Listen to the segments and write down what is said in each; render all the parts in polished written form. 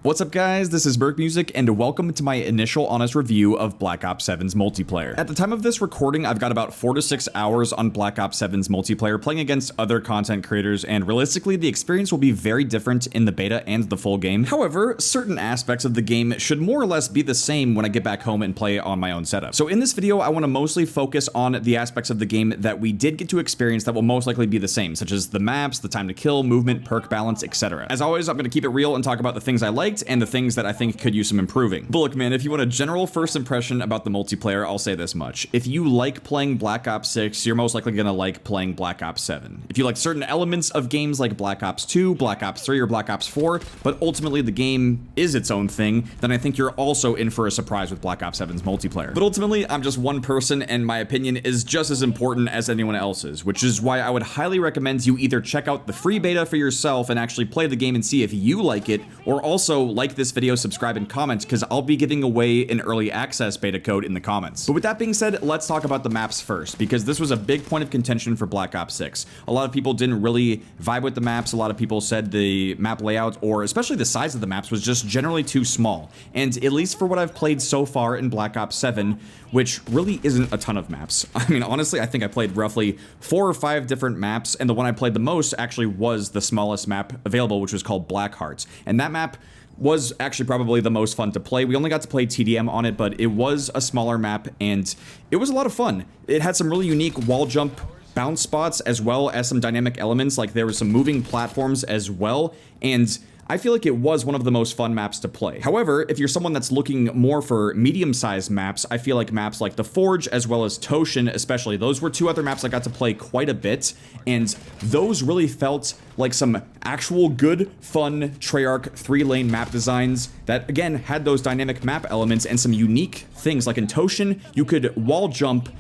What's up guys, this is Merc Music and welcome to my initial honest review of Black Ops 7's multiplayer. At the time of this recording, I've got about 4 to 6 hours on Black Ops 7's multiplayer playing against other content creators, and realistically the experience will be very different in the beta and the full game. However, certain aspects of the game should more or less be the same when I get back home and play on my own setup. So in this video, I want to mostly focus on the aspects of the game that we did get to experience that will most likely be the same, such as the maps, the time to kill, movement, perk balance, etc. As always, I'm going to keep it real and talk about the things I liked and the things that I think could use some improving. But look man, if you want a general first impression about the multiplayer, I'll say this much. If you like playing Black Ops 6, you're most likely gonna like playing Black Ops 7. If you like certain elements of games like Black Ops 2, Black Ops 3, or Black Ops 4, but ultimately the game is its own thing, then I think you're also in for a surprise with Black Ops 7's multiplayer. But ultimately, I'm just one person and my opinion is just as important as anyone else's, which is why I would highly recommend you either check out the free beta for yourself and actually play the game and see if you like it, or also like this video, subscribe, and comment, because I'll be giving away an early access beta code in the comments. But with that being said, let's talk about the maps first, because this was a big point of contention for Black Ops 6. A lot of people didn't really vibe with the maps. A lot of people said the map layout, or especially the size of the maps, was just generally too small. And at least for what I've played so far in Black Ops 7, which really isn't a ton of maps. I mean, honestly, I think I played roughly 4 or 5 different maps, and the one I played the most actually was the smallest map available, which was called Blackheart. And that map was actually probably the most fun to play. We only got to play TDM on it, but it was a smaller map, and it was a lot of fun. It had some really unique wall jump bounce spots, as well as some dynamic elements, like there were some moving platforms as well, and I feel like it was one of the most fun maps to play. However, if you're someone that's looking more for medium-sized maps, I feel like maps like The Forge as well as Toshin especially, those were 2 other maps I got to play quite a bit, and those really felt like some actual good, fun Treyarch 3-lane map designs that, again, had those dynamic map elements and some unique things. Like in Toshin, you could wall jump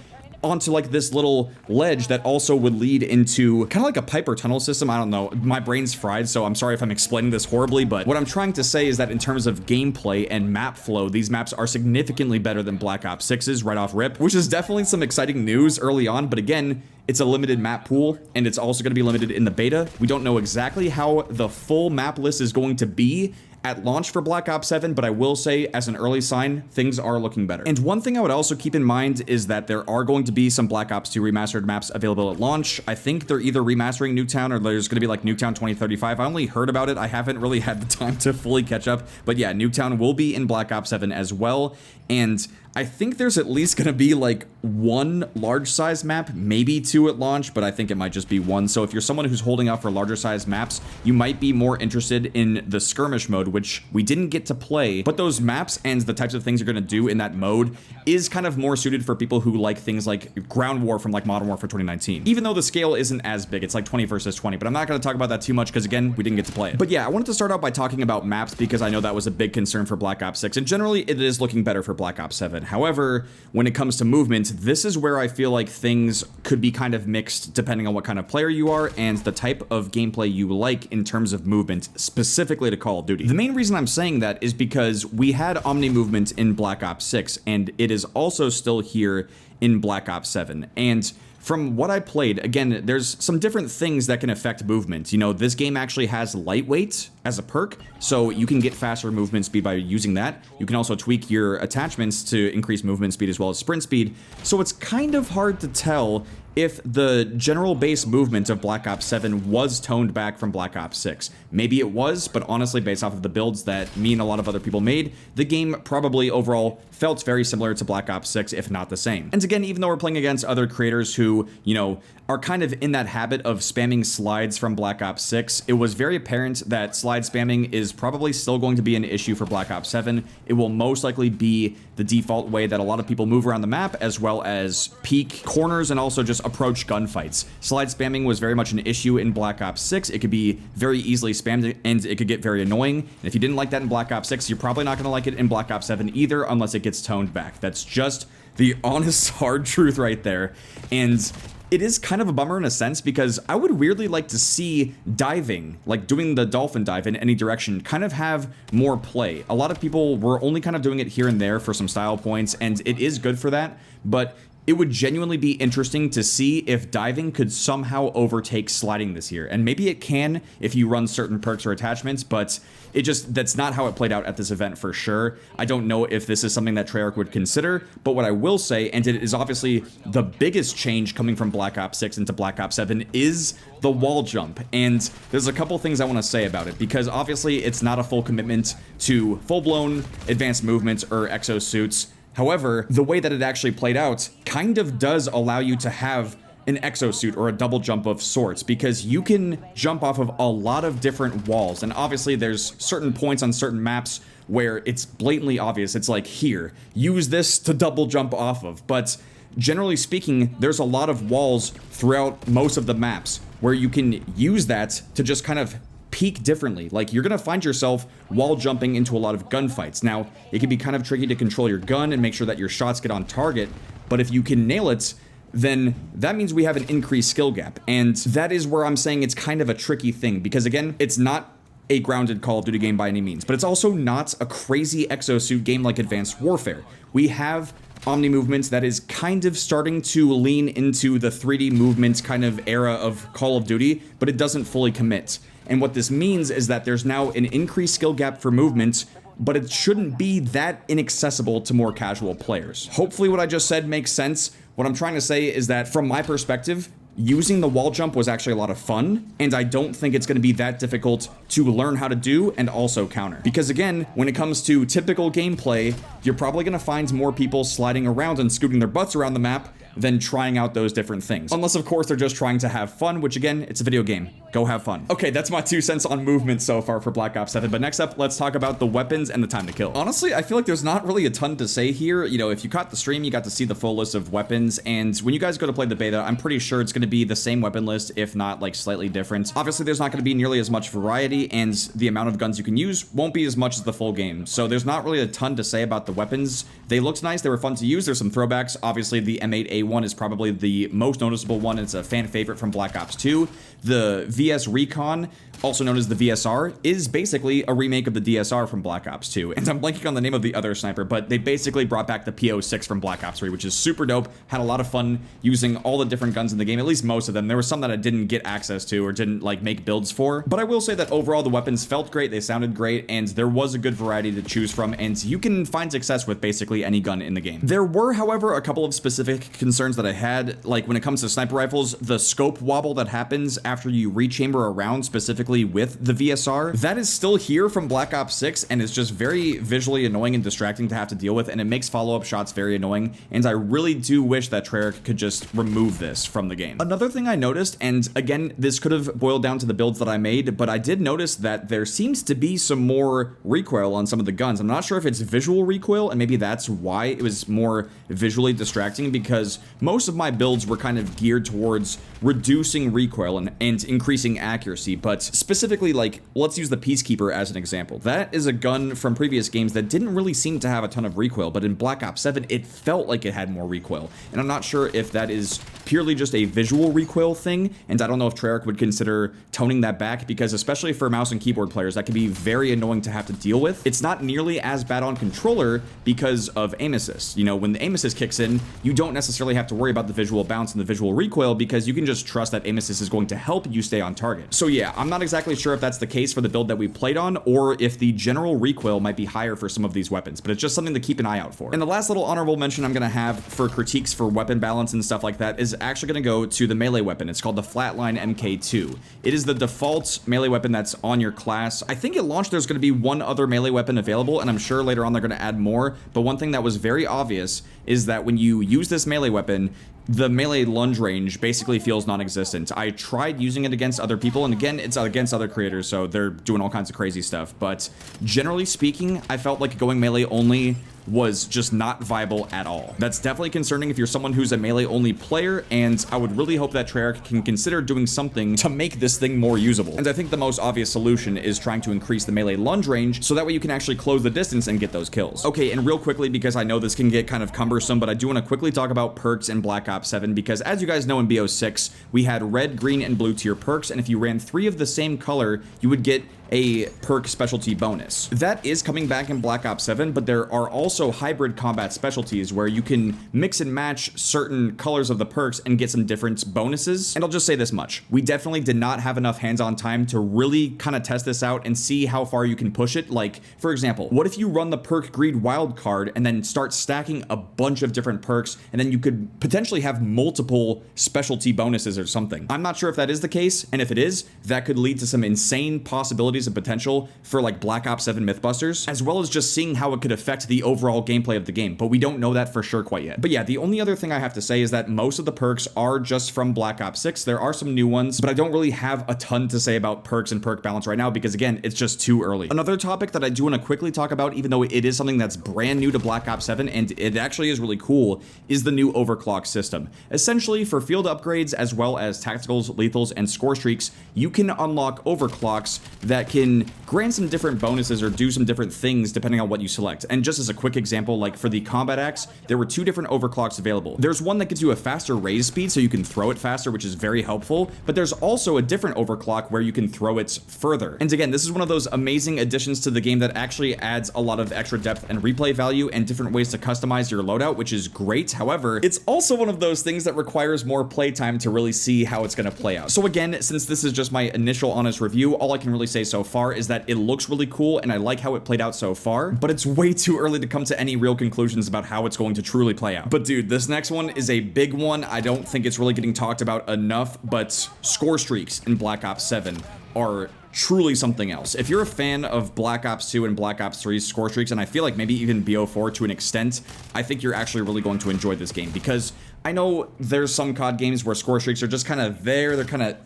onto like this little ledge that also would lead into kind of like a pipe or tunnel system. I don't know, my brain's fried, so I'm sorry if I'm explaining this horribly, but what I'm trying to say is that in terms of gameplay and map flow, these maps are significantly better than Black Ops 6's right off rip, which is definitely some exciting news early on, but again, it's a limited map pool, and it's also going to be limited in the beta. We don't know exactly how the full map list is going to be at launch for Black Ops 7, but I will say, as an early sign, things are looking better. And one thing I would also keep in mind is that there are going to be some Black Ops 2 remastered maps available at launch. I think they're either remastering Nuketown or there's going to be like Nuketown 2035. I only heard about it. I haven't really had the time to fully catch up, but yeah, Nuketown will be in Black Ops 7 as well, and I think there's at least going to be like 1 large size map, maybe 2 at launch, but I think it might just be 1. So if you're someone who's holding out for larger size maps, you might be more interested in the skirmish mode, which we didn't get to play, but those maps and the types of things you're going to do in that mode is kind of more suited for people who like things like ground war from like Modern Warfare 2019. Even though the scale isn't as big, it's like 20 versus 20, but I'm not going to talk about that too much because again, we didn't get to play it. But yeah, I wanted to start out by talking about maps because I know that was a big concern for Black Ops 6, and generally it is looking better for Black Ops 7. However, when it comes to movement, this is where I feel like things could be kind of mixed depending on what kind of player you are and the type of gameplay you like in terms of movement, specifically to Call of Duty. The main reason I'm saying that is because we had Omni movement in Black Ops 6, and it is also still here in Black Ops 7. And from what I played, again, there's some different things that can affect movement. You know, this game actually has lightweight as a perk, so you can get faster movement speed by using that. You can also tweak your attachments to increase movement speed as well as sprint speed. So it's kind of hard to tell if the general base movement of Black Ops 7 was toned back from Black Ops 6. Maybe it was, but honestly, based off of the builds that me and a lot of other people made, the game probably overall felt very similar to Black Ops 6, if not the same. And again, even though we're playing against other creators who, you know, are kind of in that habit of spamming slides from Black Ops 6, it was very apparent that slide spamming is probably still going to be an issue for Black Ops 7. It will most likely be the default way that a lot of people move around the map, as well as peek corners and also just approach gunfights. Slide spamming was very much an issue in Black Ops 6. It could be very easily spammed and it could get very annoying. And if you didn't like that in Black Ops 6, you're probably not going to like it in Black Ops 7 either, unless it gets toned back. That's just the honest, hard truth right there. And it is kind of a bummer in a sense because I would weirdly like to see diving, like doing the dolphin dive in any direction, kind of have more play. A lot of people were only kind of doing it here and there for some style points, and it is good for that, but it would genuinely be interesting to see if diving could somehow overtake sliding this year. And maybe it can if you run certain perks or attachments, but that's not how it played out at this event for sure. I don't know if this is something that Treyarch would consider, but what I will say, and it is obviously the biggest change coming from Black Ops 6 into Black Ops 7, is the wall jump. And there's a couple things I want to say about it, because obviously it's not a full commitment to full-blown advanced movements or exosuits. However, the way that it actually played out kind of does allow you to have an exosuit or a double jump of sorts, because you can jump off of a lot of different walls. And obviously there's certain points on certain maps where it's blatantly obvious. It's like, here, use this to double jump off of. But generally speaking, there's a lot of walls throughout most of the maps where you can use that to just kind of peak differently. Like, you're gonna find yourself wall jumping into a lot of gunfights. Now, it can be kind of tricky to control your gun and make sure that your shots get on target, but if you can nail it, then that means we have an increased skill gap. And that is where I'm saying it's kind of a tricky thing, because again, it's not a grounded Call of Duty game by any means, but it's also not a crazy exosuit game like Advanced Warfare. We have Omni movements that is kind of starting to lean into the 3D movements kind of era of Call of Duty, but it doesn't fully commit. And what this means is that there's now an increased skill gap for movement, but it shouldn't be that inaccessible to more casual players. Hopefully what I just said makes sense. What I'm trying to say is that from my perspective, using the wall jump was actually a lot of fun, and I don't think it's going to be that difficult to learn how to do and also counter. Because again, when it comes to typical gameplay, you're probably going to find more people sliding around and scooting their butts around the map than trying out those different things. Unless, of course, they're just trying to have fun, which again, it's a video game. Go have fun. Okay, that's my 2 cents on movement so far for Black Ops 7, but next up, let's talk about the weapons and the time to kill. Honestly, I feel like there's not really a ton to say here. You know, if you caught the stream, you got to see the full list of weapons, and when you guys go to play the beta, I'm pretty sure it's going to be the same weapon list, if not like slightly different. Obviously, there's not going to be nearly as much variety, and the amount of guns you can use won't be as much as the full game. So there's not really a ton to say about the weapons. They looked nice, they were fun to use, there's some throwbacks. Obviously, the M8A1 is probably the most noticeable one. It's a fan favorite from Black Ops 2. The VS Recon, also known as the VSR, is basically a remake of the DSR from Black Ops 2. And I'm blanking on the name of the other sniper, but they basically brought back the PO6 from Black Ops 3, which is super dope. Had a lot of fun using all the different guns in the game, at least most of them. There were some that I didn't get access to or didn't like make builds for. But I will say that overall the weapons felt great, they sounded great, and there was a good variety to choose from, and you can find success with basically any gun in the game. There were, however, a couple of specific concerns that I had, like when it comes to sniper rifles, the scope wobble that happens after you rechamber a round, specifically with the VSR, that is still here from Black Ops 6, and it's just very visually annoying and distracting to have to deal with, and it makes follow-up shots very annoying, and I really do wish that Treyarch could just remove this from the game. Another thing I noticed, and again, this could have boiled down to the builds that I made, but I did notice that there seems to be some more recoil on some of the guns. I'm not sure if it's visual recoil, and maybe that's why it was more visually distracting, because most of my builds were kind of geared towards reducing recoil and increasing accuracy, but specifically, like, let's use the Peacekeeper as an example. That is a gun from previous games that didn't really seem to have a ton of recoil, but in Black Ops 7, it felt like it had more recoil, and I'm not sure if that is purely just a visual recoil thing, and I don't know if Treyarch would consider toning that back, because especially for mouse and keyboard players, that can be very annoying to have to deal with. It's not nearly as bad on controller because of aim assist. You know, when the aim assist kicks in, you don't necessarily have to worry about the visual bounce and the visual recoil, because you can just trust that aim assist is going to help you stay on target. So yeah, I'm not exactly sure if that's the case for the build that we played on, or if the general recoil might be higher for some of these weapons, but it's just something to keep an eye out for. And the last little honorable mention I'm gonna have for critiques for weapon balance and stuff like that is actually gonna go to the melee weapon. It's called the Flatline MK2. It is the default melee weapon that's on your class. I think at launch there's gonna be one other melee weapon available, and I'm sure later on they're gonna add more, but one thing that was very obvious is that when you use this melee weapon, the melee lunge range basically feels non-existent. I tried using it against other people, and again, it's against other creators, so they're doing all kinds of crazy stuff, but generally speaking, I felt like going melee only was just not viable at all. That's definitely concerning if you're someone who's a melee only player, and I would really hope that Treyarch can consider doing something to make this thing more usable. And I think the most obvious solution is trying to increase the melee lunge range, so that way you can actually close the distance and get those kills. Okay, and real quickly, because I know this can get kind of cumbersome, but I do want to quickly talk about perks in Black Ops 7, because as you guys know in BO6, we had red, green, and blue tier perks, and if you ran 3 of the same color, you would get a perk specialty bonus. That is coming back in Black Ops 7, but there are also hybrid combat specialties where you can mix and match certain colors of the perks and get some different bonuses. And I'll just say this much. We definitely did not have enough hands-on time to really kind of test this out and see how far you can push it. Like, for example, what if you run the perk greed wild card and then start stacking a bunch of different perks, and then you could potentially have multiple specialty bonuses or something. I'm not sure if that is the case, and if it is, that could lead to some insane possibilities and potential for like Black Ops 7 Mythbusters, as well as just seeing how it could affect the overall gameplay of the game, but we don't know that for sure quite yet. But yeah, the only other thing I have to say is that most of the perks are just from Black Ops 6. There are some new ones, but I don't really have a ton to say about perks and perk balance right now because again, it's just too early. Another topic that I do want to quickly talk about, even though it is something that's brand new to Black Ops 7 and it actually is really cool, is the new overclock system. Essentially, for field upgrades as well as tacticals, lethals, and score streaks, you can unlock overclocks that can grant some different bonuses or do some different things depending on what you select. And just as a quick example, like for the combat axe, there were 2 different overclocks available. There's one that gives you a faster raise speed so you can throw it faster, which is very helpful, but there's also a different overclock where you can throw it further. And again, this is one of those amazing additions to the game that actually adds a lot of extra depth and replay value and different ways to customize your loadout, which is great. However, it's also one of those things that requires more playtime to really see how it's going to play out. So again, since this is just my initial honest review, all I can really say so far is that it looks really cool and I like how it played out so far, but it's way too early to come to any real conclusions about how it's going to truly play out. But dude, this next one is a big one. I don't think it's really getting talked about enough, but score streaks in Black Ops 7 are truly something else. If you're a fan of Black Ops 2 and Black Ops 3's score streaks, and I feel like maybe even BO4 to an extent, I think you're actually really going to enjoy this game because I know there's some COD games where score streaks are just kind of there, they're kind of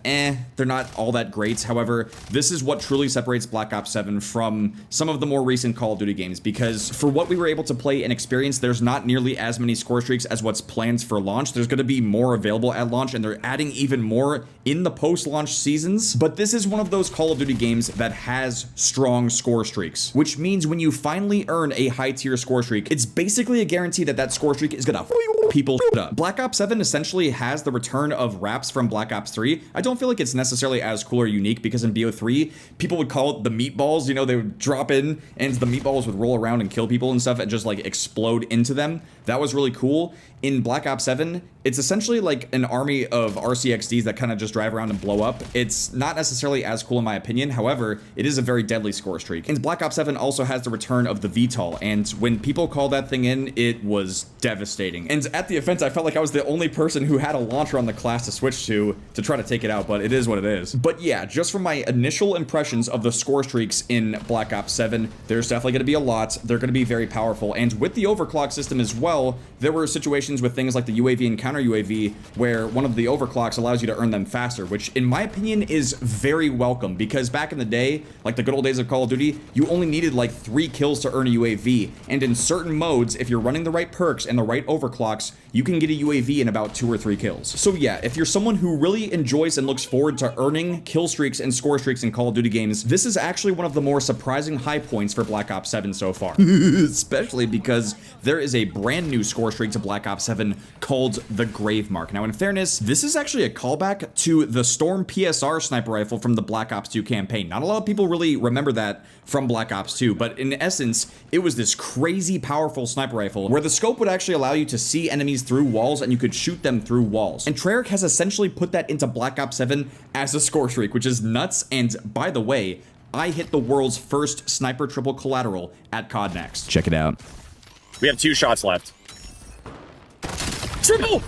they're not all that great. However, this is what truly separates Black Ops 7 from some of the more recent Call of Duty games, because for what we were able to play and experience, there's not nearly as many score streaks as what's planned for launch. There's going to be more available at launch, and they're adding even more in the post-launch seasons. But this is one of those Call of Duty games that has strong score streaks, which means when you finally earn a high-tier score streak, it's basically a guarantee that that score streak is gonna people up. Black Ops 7 essentially has the return of wraps from Black Ops 3. I don't feel like it's necessarily as cool or unique because in BO3, people would call it the meatballs. You know, they would drop in and the meatballs would roll around and kill people and stuff and just like explode into them. That was really cool. In Black Ops 7, it's essentially like an army of RCXDs that kind of just drive around and blow up. It's not necessarily as cool in my opinion. However, it is a very deadly score streak. And Black Ops 7 also has the return of the VTOL. And when people called that thing in, it was devastating. And at the event, I felt like I was the only person who had a launcher on the class to switch to try to take it out, but it is what it is. But yeah, just from my initial impressions of the score streaks in Black Ops 7, there's definitely going to be a lot. They're going to be very powerful. And with the overclock system as well, there were situations with things like the UAV and counter UAV where one of the overclocks allows you to earn them faster, which in my opinion is very welcome, because back in the day, like the good old days of Call of Duty, you only needed like 3 kills to earn a UAV. And in certain modes, if you're running the right perks and the right overclocks, you can get a UAV in about 2 or 3 kills. So yeah, if you're someone who really enjoys and looks forward to earning kill streaks and score streaks in Call of Duty games, this is actually one of the more surprising high points for Black Ops 7 so far. Especially because there is a brand new score streak to Black Ops 7 called the Grave Mark. Now in fairness, this is actually a callback to the Storm PSR sniper rifle from the Black Ops 2 campaign. Not a lot of people really remember that from Black Ops 2, but in essence, it was this crazy powerful sniper rifle where the scope would actually allow you to see enemies through walls and you could shoot them through walls. And Treyarch has essentially put that into Black Ops 7 as a score streak, which is nuts. And by the way, I hit the world's first sniper triple collateral at COD NEXT. Check it out. We have 2 shots left. Triple!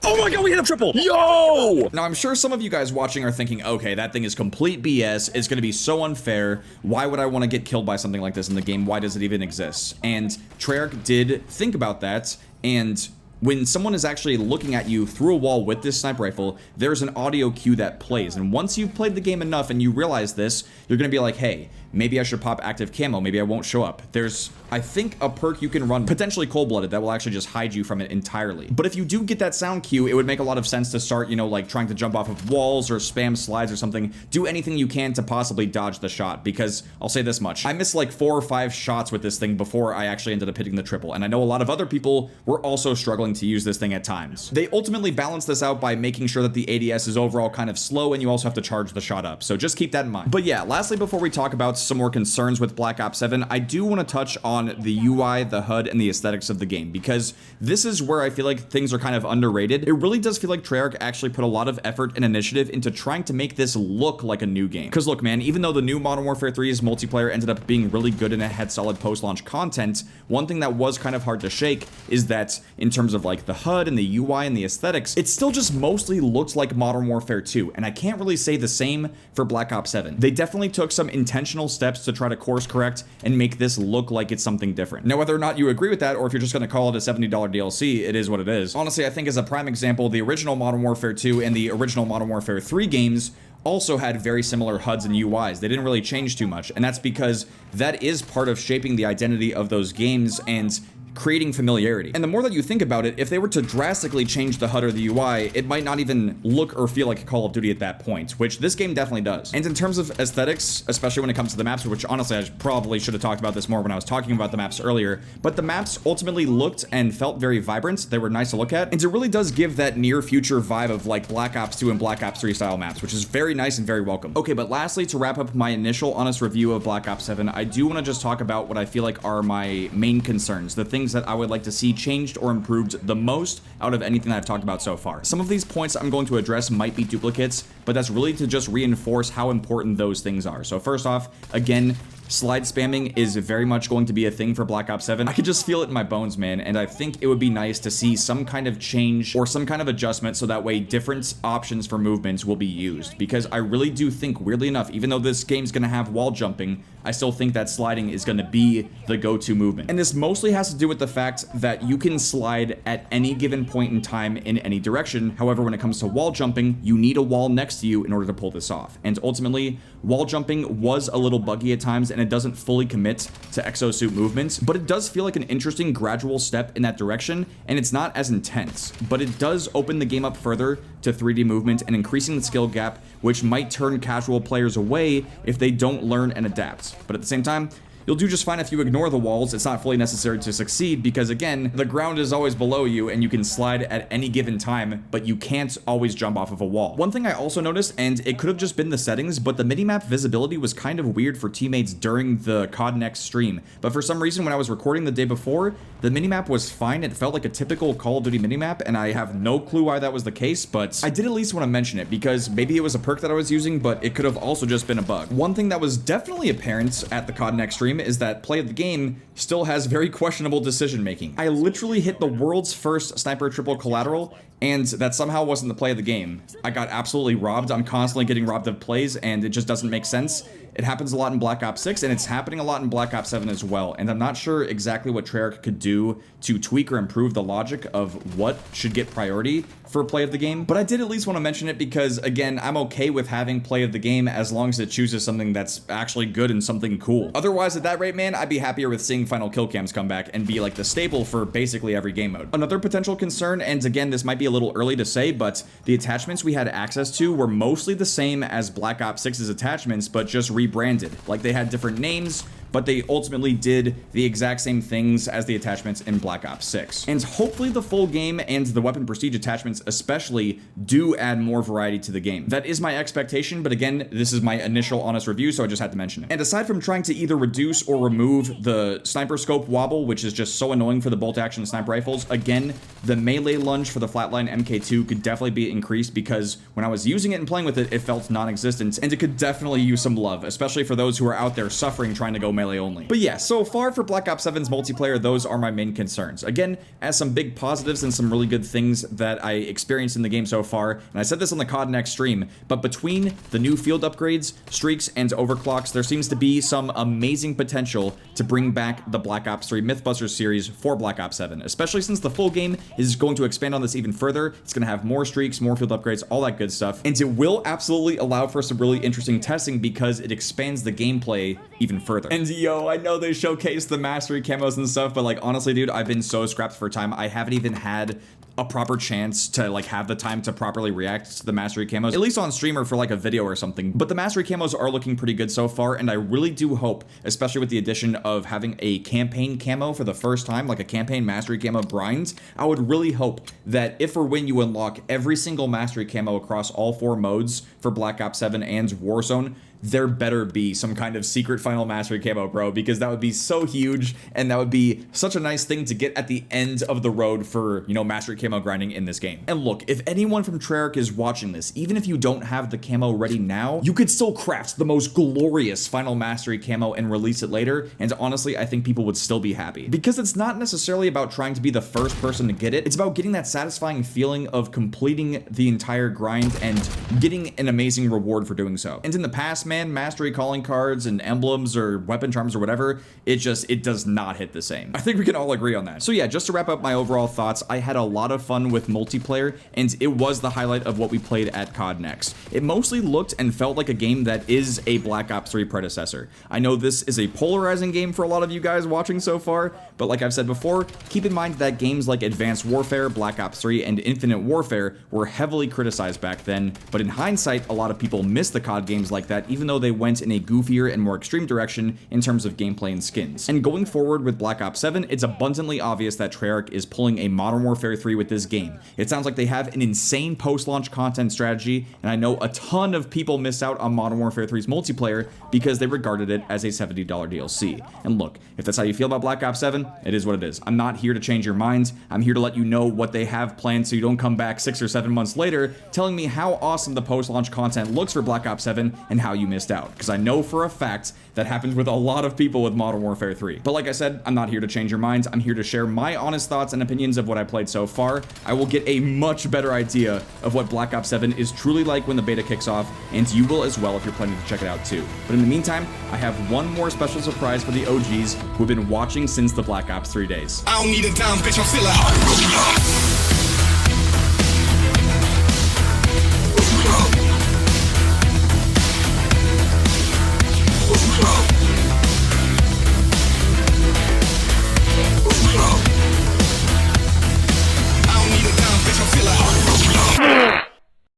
Oh my god, we hit a triple! Yo! Now, I'm sure some of you guys watching are thinking, okay, that thing is complete BS. It's gonna be so unfair. Why would I want to get killed by something like this in the game? Why does it even exist? And Treyarch did think about that, and when someone is actually looking at you through a wall with this sniper rifle, there's an audio cue that plays. And once you've played the game enough and you realize this, you're going to be like, hey, maybe I should pop active camo. Maybe I won't show up. There's, I think, a perk you can run, potentially cold-blooded, that will actually just hide you from it entirely. But if you do get that sound cue, it would make a lot of sense to start, you know, like trying to jump off of walls or spam slides or something. Do anything you can to possibly dodge the shot, because I'll say this much. I missed like 4 or 5 shots with this thing before I actually ended up hitting the triple. And I know a lot of other people were also struggling struggling to use this thing at times. They ultimately balance this out by making sure that the ADS is overall kind of slow, and you also have to charge the shot up. So just keep that in mind. But yeah, lastly, before we talk about some more concerns with Black Ops 7, I do want to touch on the UI, the HUD, and the aesthetics of the game, because this is where I feel like things are kind of underrated. It really does feel like Treyarch actually put a lot of effort and initiative into trying to make this look like a new game. Because look, man, even though the new Modern Warfare 3's multiplayer ended up being really good and it had solid post-launch content, one thing that was kind of hard to shake is that in terms of like the HUD and the UI and the aesthetics, it still just mostly looked like Modern Warfare 2, and I can't really say the same for Black Ops 7. They definitely took some intentional steps to try to course correct and make this look like it's something different. Now, whether or not you agree with that, or if you're just going to call it a $70 DLC, it is what it is. Honestly, I think as a prime example, the original Modern Warfare 2 and the original Modern Warfare 3 games also had very similar HUDs and UIs. They didn't really change too much, and that's because that is part of shaping the identity of those games and creating familiarity. And the more that you think about it, if they were to drastically change the HUD or the UI, it might not even look or feel like Call of Duty at that point, which this game definitely does. And in terms of aesthetics, especially when it comes to the maps, which honestly I probably should have talked about this more when I was talking about the maps earlier, but the maps ultimately looked and felt very vibrant. They were nice to look at, and it really does give that near future vibe of like Black Ops 2 and Black Ops 3 style maps, which is very nice and very welcome. Okay, but lastly, to wrap up my initial honest review of Black Ops 7, I do want to just talk about what I feel like are my main concerns, the things that I would like to see changed or improved the most out of anything that I've talked about so far. Some of these points I'm going to address might be duplicates, but that's really to just reinforce how important those things are. So first off, again, slide spamming is very much going to be a thing for Black Ops 7. I could just feel it in my bones, man, and I think it would be nice to see some kind of change or some kind of adjustment so that way different options for movements will be used, because I really do think, weirdly enough, even though this game's gonna have wall jumping, I still think that sliding is gonna be the go-to movement. And this mostly has to do with the fact that you can slide at any given point in time in any direction. However, when it comes to wall jumping, you need a wall next to you in order to pull this off. And ultimately, wall jumping was a little buggy at times, and it doesn't fully commit to exosuit movements, but it does feel like an interesting gradual step in that direction, and it's not as intense, but it does open the game up further to 3D movement and increasing the skill gap, which might turn casual players away if they don't learn and adapt. But at the same time, you'll do just fine if you ignore the walls. It's not fully necessary to succeed because, again, the ground is always below you and you can slide at any given time, but you can't always jump off of a wall. One thing I also noticed, and it could have just been the settings, but the minimap visibility was kind of weird for teammates during the COD NEXT stream. But for some reason, when I was recording the day before, the minimap was fine. It felt like a typical Call of Duty minimap, and I have no clue why that was the case, but I did at least want to mention it because maybe it was a perk that I was using, but it could have also just been a bug. One thing that was definitely apparent at the COD NEXT stream is that play of the game still has very questionable decision making. I literally hit the world's first sniper triple collateral, and that somehow wasn't the play of the game. I got absolutely robbed. I'm constantly getting robbed of plays, and it just doesn't make sense. It happens a lot in Black Ops 6, and it's happening a lot in Black Ops 7 as well, and I'm not sure exactly what Treyarch could do to tweak or improve the logic of what should get priority for play of the game, but I did at least want to mention it because, again, I'm okay with having play of the game as long as it chooses something that's actually good and something cool. Otherwise, at that rate, man, I'd be happier with seeing final kill cams come back and be like the staple for basically every game mode. Another potential concern, and again, this might be a little early to say, but the attachments we had access to were mostly the same as Black Ops 6's attachments, but just rebranded. Like, they had different names, but they ultimately did the exact same things as the attachments in Black Ops 6. And hopefully the full game and the weapon prestige attachments especially do add more variety to the game. That is my expectation, but again, this is my initial honest review, so I just had to mention it. And aside from trying to either reduce or remove the sniper scope wobble, which is just so annoying for the bolt action sniper rifles, again, the melee lunge for the flatline MK2 could definitely be increased because when I was using it and playing with it, it felt non-existent, and it could definitely use some love, especially for those who are out there suffering trying to go melee only. But yeah, so far for Black Ops 7's multiplayer, those are my main concerns. Again, as some big positives and some really good things that I experienced in the game so far, and I said this on the COD NEXT stream, but between the new field upgrades, streaks, and overclocks, there seems to be some amazing potential to bring back the Black Ops 3 Mythbusters series for Black Ops 7, especially since the full game is going to expand on this even further. It's going to have more streaks, more field upgrades, all that good stuff, and it will absolutely allow for some really interesting testing because it expands the gameplay even further. And And yo, I know they showcased the mastery camos and stuff, but like honestly, dude, I've been so scrapped for time. I haven't even had a proper chance to like have the time to properly react to the mastery camos, at least on stream or for like a video or something. But the mastery camos are looking pretty good so far, and I really do hope, especially with the addition of having a campaign camo for the first time, like a campaign mastery camo brinds, I would really hope that if or when you unlock every single mastery camo across all 4 modes for Black Ops 7 and Warzone, there better be some kind of secret final mastery camo, bro, because that would be so huge, and that would be such a nice thing to get at the end of the road for, you know, mastery camo grinding in this game. And look, if anyone from Treyarch is watching this, even if you don't have the camo ready now, you could still craft the most glorious final mastery camo and release it later, and honestly, I think people would still be happy. Because it's not necessarily about trying to be the first person to get it, it's about getting that satisfying feeling of completing the entire grind and getting an amazing reward for doing so. And in the past, man, mastery calling cards and emblems or weapon charms or whatever, it does not hit the same. I think we can all agree on that. So yeah, just to wrap up my overall thoughts, I had a lot of fun with multiplayer, and it was the highlight of what we played at COD Next. It mostly looked and felt like a game that is a Black Ops 3 predecessor. I know this is a polarizing game for a lot of you guys watching so far, but like I've said before, keep in mind that games like Advanced Warfare, Black Ops 3, and Infinite Warfare were heavily criticized back then, but in hindsight, a lot of people miss the COD games like that, even though they went in a goofier and more extreme direction in terms of gameplay and skins. And going forward with Black Ops 7, it's abundantly obvious that Treyarch is pulling a Modern Warfare 3 with this game. It sounds like they have an insane post-launch content strategy, and I know a ton of people missed out on Modern Warfare 3's multiplayer because they regarded it as a $70 DLC. And look, if that's how you feel about Black Ops 7, it is what it is. I'm not here to change your minds. I'm here to let you know what they have planned so you don't come back 6 or 7 months later telling me how awesome the post-launch content looks for Black Ops 7 and how you missed out. Because I know for a fact that happens with a lot of people with Modern Warfare 3. But like I said, I'm not here to change your minds. I'm here to share my honest thoughts and opinions of what I played so far. I will get a much better idea of what Black Ops 7 is truly like when the beta kicks off, and you will as well if you're planning to check it out too. But in the meantime, I have one more special surprise for the OGs who have been watching since the Black Ops 3 days. I don't need a dime, bitch, I'm still at heart.